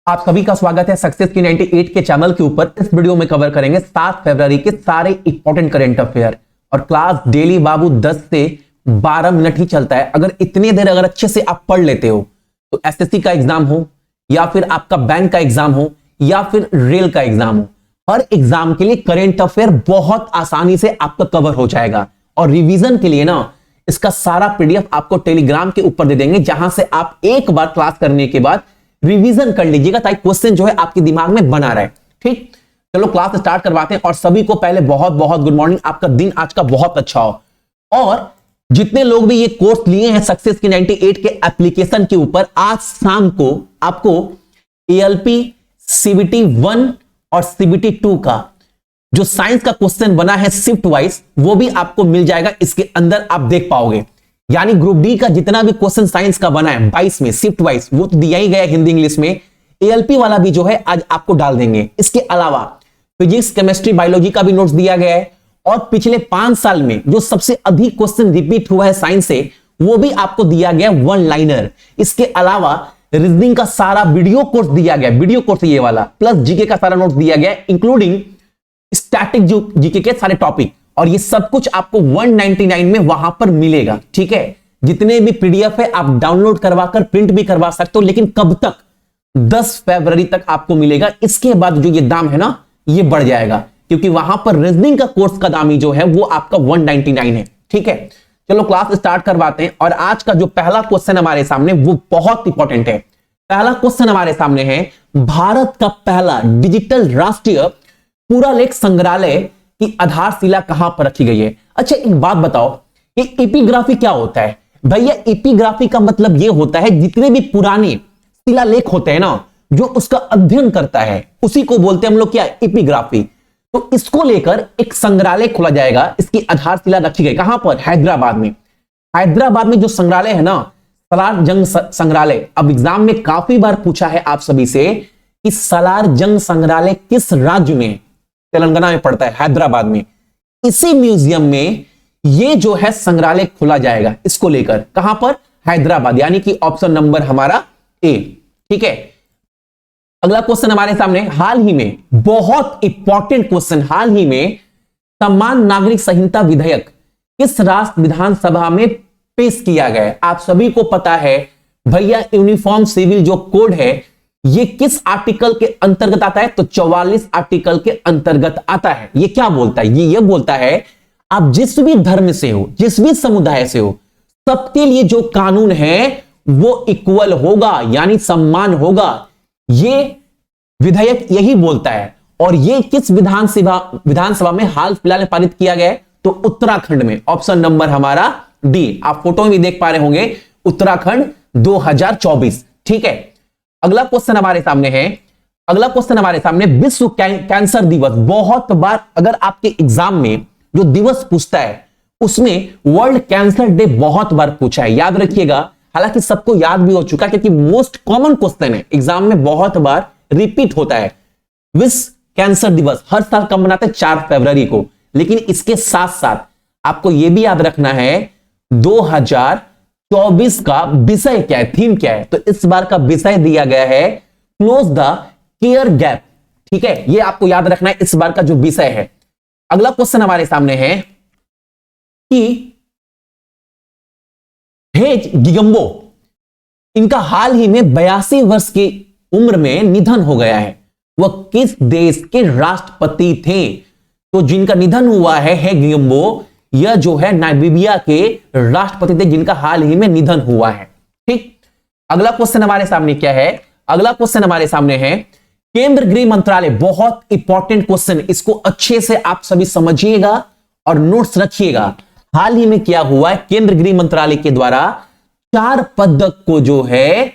आप सभी का स्वागत है सक्सेस की 98 के चैनल के ऊपर। इस वीडियो में कवर करेंगे 7 फरवरी के सारे इंपॉर्टेंट करंट अफेयर। और क्लास डेली बाबू 10 से 12 मिनट ही चलता है। अगर इतनी देर अगर अच्छे से आप पढ़ लेते हो तो एसएससी का एग्जाम हो या फिर आपका बैंक का एग्जाम हो या फिर रेल का एग्जाम हो, हर एग्जाम के लिए करंट अफेयर बहुत आसानी से आपका कवर हो जाएगा। और रिवीजन के लिए ना इसका सारा पीडीएफ आपको टेलीग्राम के ऊपर दे देंगे, जहां से आप एक बार क्लास करने के बाद रिवीजन कर लीजिएगा ताकि क्वेश्चन जो है आपके दिमाग में बना रहे। ठीक, चलो क्लास स्टार्ट करवाते हैं। और सभी को पहले बहुत बहुत गुड मॉर्निंग। आपका दिन आज का बहुत अच्छा हो। और जितने लोग भी ये कोर्स लिए हैं सक्सेस की 98 के एप्लीकेशन के ऊपर, आज शाम को आपको एएलपी सीबीटी 1 और सीबीटी 2 का जो साइंस का क्वेश्चन बना है शिफ्ट वाइज, वो भी आपको मिल जाएगा। इसके अंदर आप देख पाओगे, यानी ग्रुप डी का जितना भी क्वेश्चन साइंस का बना है 22 में शिफ्ट वाइज, वो तो दिया ही गया हिंदी इंग्लिश में। एएलपी वाला भी जो है आज आपको डाल देंगे। इसके अलावा फिजिक्स केमिस्ट्री बायोलॉजी का भी नोट्स दिया गया है। और पिछले 5 साल में जो सबसे अधिक क्वेश्चन रिपीट हुआ है साइंस से, वो भी आपको दिया गया वन लाइनर। इसके अलावा रीजनिंग का सारा वीडियो कोर्स दिया गया, वीडियो कोर्स ये वाला, प्लस जीके का सारा नोट्स दिया गया, इंक्लूडिंग स्टैटिक जीके के सारे टॉपिक। और ये सब कुछ आपको 199 में वहां पर मिलेगा। ठीक है, जितने भी पीडीएफ है आप डाउनलोड करवाकर प्रिंट भी करवा सकते हो, लेकिन कब तक? 10 फरवरी तक आपको मिलेगा। इसके बाद जो ये दाम है ना, ये बढ़ जाएगा, क्योंकि वहां पर रीजनिंग का कोर्स का दाम ही जो है वो आपका 199 है। ठीक है, चलो क्लास स्टार्ट करवाते हैं। और आज का जो पहला क्वेश्चन हमारे सामने वो बहुत इंपॉर्टेंट है। पहला क्वेश्चन हमारे सामने है, भारत का पहला डिजिटल राष्ट्रीय पुरालेख संग्रहालय की आधारशिला कहां पर रखी गई है? अच्छा, एक बात बताओ, ये एपिग्राफी क्या होता है? भैया एपिग्राफी का मतलब ये होता है जितने भी पुराने शिलालेख होते हैं ना, जो उसका अध्ययन करता है, उसी को बोलते हैं हम लोग क्या? एपिग्राफी। तो इसको लेकर एक संग्रहालय खोला जाएगा। इसकी आधारशिला रखी गई कहां पर? हैदराबाद में। हैदराबाद में जो संग्रहालय है ना, सलार जंग संग्रहालय। अब एग्जाम में काफी बार पूछा है आप सभी से कि सलार जंग संग्रहालय किस राज्य में? तेलंगाना में पड़ता है, हैदराबाद में। इसी म्यूजियम में ये जो है संग्रहालय खोला जाएगा। इसको लेकर कहां पर? हैदराबाद, यानी कि ऑप्शन नंबर हमारा ए। ठीक है, अगला क्वेश्चन हमारे सामने, हाल ही में बहुत इंपॉर्टेंट क्वेश्चन, हाल ही में समान नागरिक संहिता विधेयक किस राष्ट्र विधानसभा में पेश किया गया है? आप सभी को पता है भैया, यूनिफॉर्म सिविल जो कोड है ये किस आर्टिकल के अंतर्गत आता है? तो 44 आर्टिकल के अंतर्गत आता है। ये क्या बोलता है? ये बोलता है आप जिस भी धर्म से हो, जिस भी समुदाय से हो, सबके लिए जो कानून है वो इक्वल होगा, यानी सम्मान होगा। ये विधेयक यही बोलता है। और ये किस विधानसभा में हाल फिलहाल में पारित किया गया है? तो उत्तराखंड में। ऑप्शन नंबर हमारा डी। आप फोटो में भी देख पा रहे होंगे, उत्तराखंड 2024। ठीक है, अगला क्वेश्चन हमारे सामने है। अगला क्वेश्चन हमारे सामने, विश्व कैंसर दिवस। बहुत बार अगर आपके एग्जाम में जो दिवस पूछता है उसमें वर्ल्ड कैंसर डे बहुत बार पूछा है, याद रखिएगा। हालांकि सबको याद भी हो चुका है क्योंकि मोस्ट कॉमन क्वेश्चन है, एग्जाम में बहुत बार रिपीट होता है। विश्व कैंसर दिवस हर साल कब मनाते हैं? 4 फरवरी को। लेकिन इसके साथ साथ आपको यह भी याद रखना है 2024 का विषय क्या है, थीम क्या है? तो इस बार का विषय दिया गया है क्लोज द केयर गैप। ठीक है, यह आपको याद रखना है इस बार का जो विषय है। अगला क्वेश्चन हमारे सामने है कि हेज गिगंबो, इनका हाल ही में 82 वर्ष की उम्र में निधन हो गया है। वह किस देश के राष्ट्रपति थे? तो जिनका निधन हुआ है गिगंबो, यह जो है नामीबिया के राष्ट्रपति थे, जिनका हाल ही में निधन हुआ है। ठीक, अगला क्वेश्चन हमारे सामने क्या है? अगला क्वेश्चन हमारे सामने है, केंद्र गृह मंत्रालय। बहुत इंपॉर्टेंट क्वेश्चन, इसको अच्छे से आप सभी समझिएगा और नोट्स रखिएगा। हाल ही में क्या हुआ है? केंद्र गृह मंत्रालय के द्वारा 4 पदक को जो है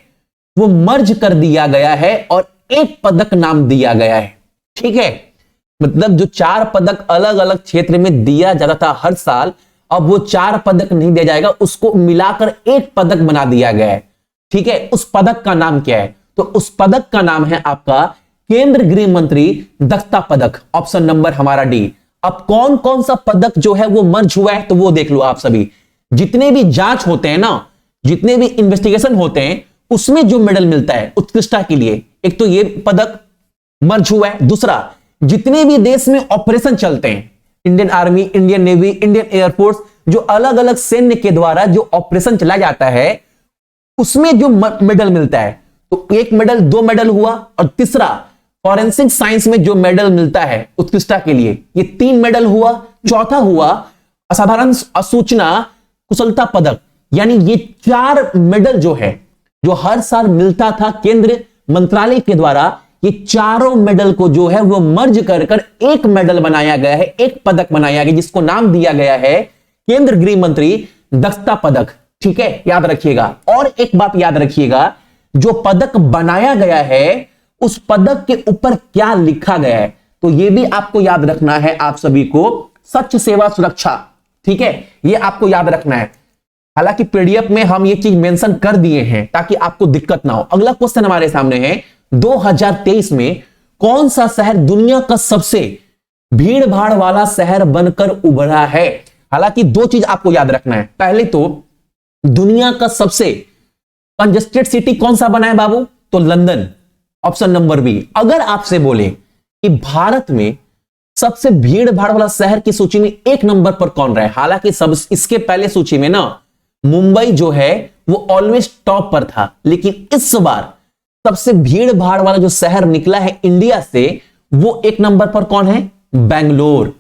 वो मर्ज कर दिया गया है और एक पदक नाम दिया गया है। ठीक है, मतलब जो 4 पदक अलग अलग क्षेत्र में दिया जाता था हर साल, अब वो 4 पदक नहीं दिया जाएगा, उसको मिलाकर एक पदक बना दिया गया है। ठीक है, उस पदक का नाम क्या है? तो उस पदक का नाम है आपका केंद्र गृह मंत्री दक्षता पदक। ऑप्शन नंबर हमारा डी। अब कौन कौन सा पदक जो है वो मर्ज हुआ है तो वो देख लो आप सभी। जितने भी जांच होते हैं ना, जितने भी इन्वेस्टिगेशन होते हैं, उसमें जो मेडल मिलता है उत्कृष्टता के लिए, एक तो ये पदक मर्ज हुआ है। दूसरा, जितने भी देश में ऑपरेशन चलते हैं, Indian army, Indian navy, Indian air force, जो अलग अलग सैन्य के द्वारा जो ऑपरेशन चला जाता है उसमें जो मेडल मिलता है, तो एक मेडल, दो मेडल हुआ। और तीसरा, फॉरेंसिक साइंस में जो मेडल मिलता है उत्कृष्टता के लिए, ये 3 मेडल हुआ। चौथा हुआ असाधारण सूचना कुशलता पदक, यानी ये 4 मेडल जो है, जो हर साल मिलता था केंद्र मंत्रालय के द्वारा, ये चारों मेडल को जो है वो मर्ज कर कर एक मेडल बनाया गया है, एक पदक बनाया गया, जिसको नाम दिया गया है केंद्र गृह मंत्री दक्षता पदक। ठीक है, याद रखिएगा। और एक बात याद रखिएगा, जो पदक बनाया गया है उस पदक के ऊपर क्या लिखा गया है, तो यह भी आपको याद रखना है आप सभी को, सच सेवा सुरक्षा। ठीक है, यह आपको याद रखना है। हालांकि पीडीएफ में हम ये चीज मेंशन कर दिए हैं ताकि आपको दिक्कत ना हो। अगला क्वेश्चन हमारे सामने है, 2023 में कौन सा शहर दुनिया का सबसे भीड़ भाड़ वाला शहर बनकर उभरा है? हालांकि 2 चीज आपको याद रखना है। पहले तो दुनिया का सबसे कंजेस्टेड सिटी कौन सा बना है बाबू? तो लंदन, ऑप्शन नंबर बी। अगर आपसे बोले कि भारत में सबसे भीड़ भाड़ वाला शहर की सूची में 1 नंबर पर कौन रहा है, हालांकि सब इसके पहले सूची में ना मुंबई जो है वो ऑलवेज टॉप पर था, लेकिन इस बार सबसे भीड़ भाड़ वाला जो शहर निकला है इंडिया से, वो 1 नंबर पर कौन है? बेंगलोर।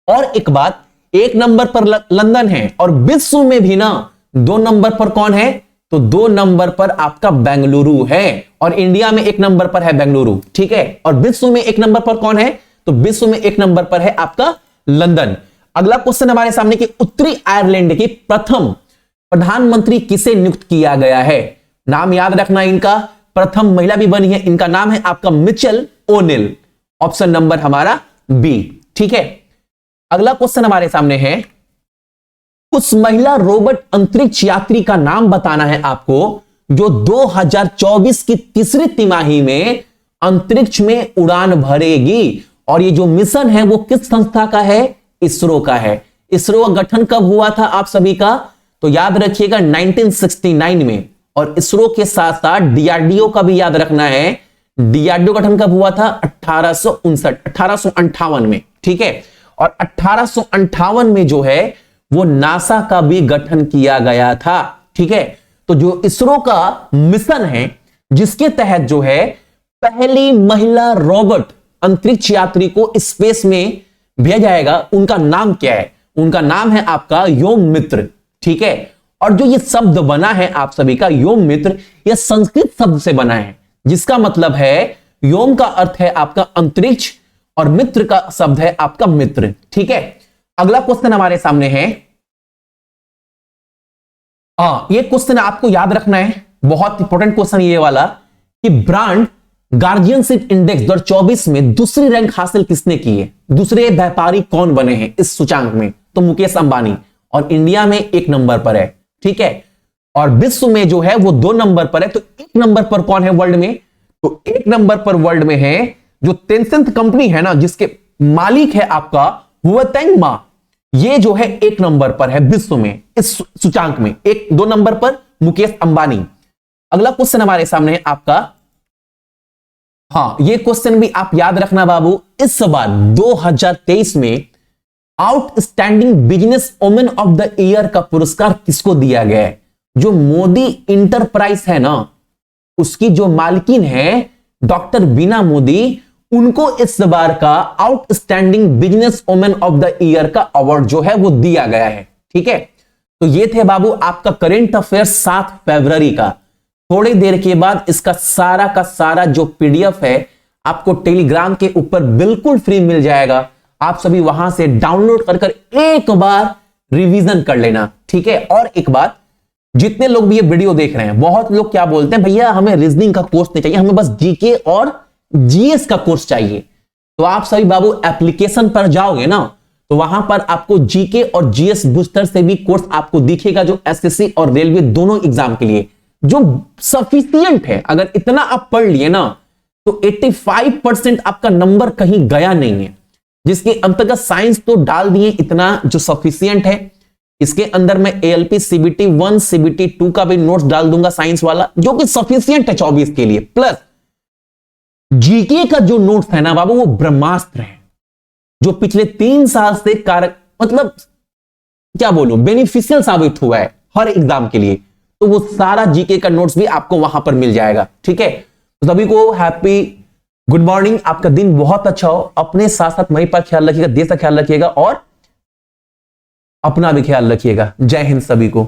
और एक बात, 1 नंबर पर लंदन है और विश्व में भी ना 2 नंबर पर कौन है? तो 2 नंबर पर आपका बेंगलुरु है, और इंडिया में 1 नंबर पर है बेंगलुरु। ठीक है, और विश्व में 1 नंबर पर कौन है? तो विश्व में 1 नंबर पर है आपका लंदन। अगला क्वेश्चन हमारे सामने कि उत्तरी आयरलैंड की प्रथम प्रधानमंत्री किसे नियुक्त किया गया है? नाम याद रखना इनका, प्रथम महिला भी बनी है, इनका नाम है आपका मिचेल ओनिल, ऑप्शन नंबर हमारा बी। ठीक है, अगला क्वेश्चन हमारे सामने है, उस महिला रोबोट अंतरिक्ष यात्री का नाम बताना है आपको जो 2024 की तीसरी तिमाही में अंतरिक्ष में उड़ान भरेगी। और ये जो मिशन है वो किस संस्था का है? इसरो का है। इसरो का गठन कब हुआ था आप सभी का? तो याद रखिएगा 1969 में। और इसरो के साथ साथ डीआरडीओ का भी याद रखना है। डीआरडीओ गठन कब हुआ था? 1858 में। ठीक है, और 1858 में जो है वो नासा का भी गठन किया गया था। ठीक है, तो जो इसरो का मिशन है जिसके तहत जो है पहली महिला रोबोट अंतरिक्ष यात्री को स्पेस में भेजा जाएगा, उनका नाम क्या है? उनका नाम है आपका योम मित्र। ठीक है, और जो ये शब्द बना है आप सभी का योम मित्र, यह संस्कृत शब्द से बना है, जिसका मतलब है योम का अर्थ है आपका अंतरिक्ष और मित्र का शब्द है आपका मित्र। ठीक है, अगला क्वेश्चन हमारे सामने है, ये क्वेश्चन आपको याद रखना है, बहुत इंपॉर्टेंट क्वेश्चन ये वाला, कि ब्रांड गार्जियनशिप इंडेक्स 2024 में दूसरी रैंक हासिल किसने की है? दूसरे व्यापारी कौन बने हैं इस सूचांक में? तो मुकेश अंबानी, और इंडिया में 1 नंबर पर है। ठीक है, और विश्व में जो है वो 2 नंबर पर है। तो 1 नंबर पर कौन है वर्ल्ड में? तो 1 नंबर पर वर्ल्ड में है जो टेंसेंट कंपनी है ना, जिसके मालिक है आपका हुएटेंग मा, ये जो है 1 नंबर पर है विश्व में इस सूचांक में। 2 नंबर पर मुकेश अंबानी। अगला क्वेश्चन हमारे सामने है आपका, ये क्वेश्चन भी आप याद रखना बाबू, इस बार 2023 में outstanding business women of the year का पुरस्कार किसको दिया गया है? जो मोदी इंटरप्राइज है ना, उसकी जो मालकिन है डॉक्टर बीना मोदी, उनको इस बार का outstanding business women of the year का अवार्ड जो है वो दिया गया है। ठीक है, तो ये थे बाबू आपका करेंट अफेयर 7 फरवरी का। थोड़ी देर के बाद इसका सारा का सारा जो पीडीएफ है आपको टेलीग्राम के ऊपर बिल्कुल फ्री मिल जाएगा। आप सभी वहां से डाउनलोड कर एक बार रिवीजन कर लेना। ठीक है, और एक बात, जितने लोग भी ये वीडियो देख रहे हैं, बहुत लोग क्या बोलते हैं, भैया हमें रीजनिंग का कोर्स नहीं चाहिए, हमें बस जीके और जीएस का कोर्स चाहिए। तो आप सभी बाबू एप्लीकेशन पर जाओगे ना, तो वहां पर आपको जीके और जीएस बूस्टर से भी कोर्स आपको दिखेगा, जो एसएससी और रेलवे दोनों एग्जाम के लिए जो सफिशियंट है। अगर इतना आप पढ़ लिए ना तो 85% आपका नंबर कहीं गया नहीं है, जिसके अंतर्गत साइंस तो डाल दिए इतना जो सफिशियंट है। इसके अंदर मैं ALP CBT 1 CBT 2 का भी नोट्स डाल दूंगा साइंस वाला, जो कि सफिशियंट है 24 के लिए। प्लस जीके का जो नोट्स है ना बाबू, वो ब्रह्मास्त्र है, जो पिछले 3 साल से मतलब क्या बोलूं, बेनिफिशियल साबित हुआ है हर एग्जाम के लिए। तो वो सारा जीके का नोट्स भी आपको वहां पर मिल जाएगा। ठीक है, तो सभी को हैप्पी गुड मॉर्निंग, आपका दिन बहुत अच्छा हो। अपने साथ साथ वहीं पर ख्याल रखिएगा, देश का ख्याल रखिएगा और अपना भी ख्याल रखिएगा। जय हिंद सभी को।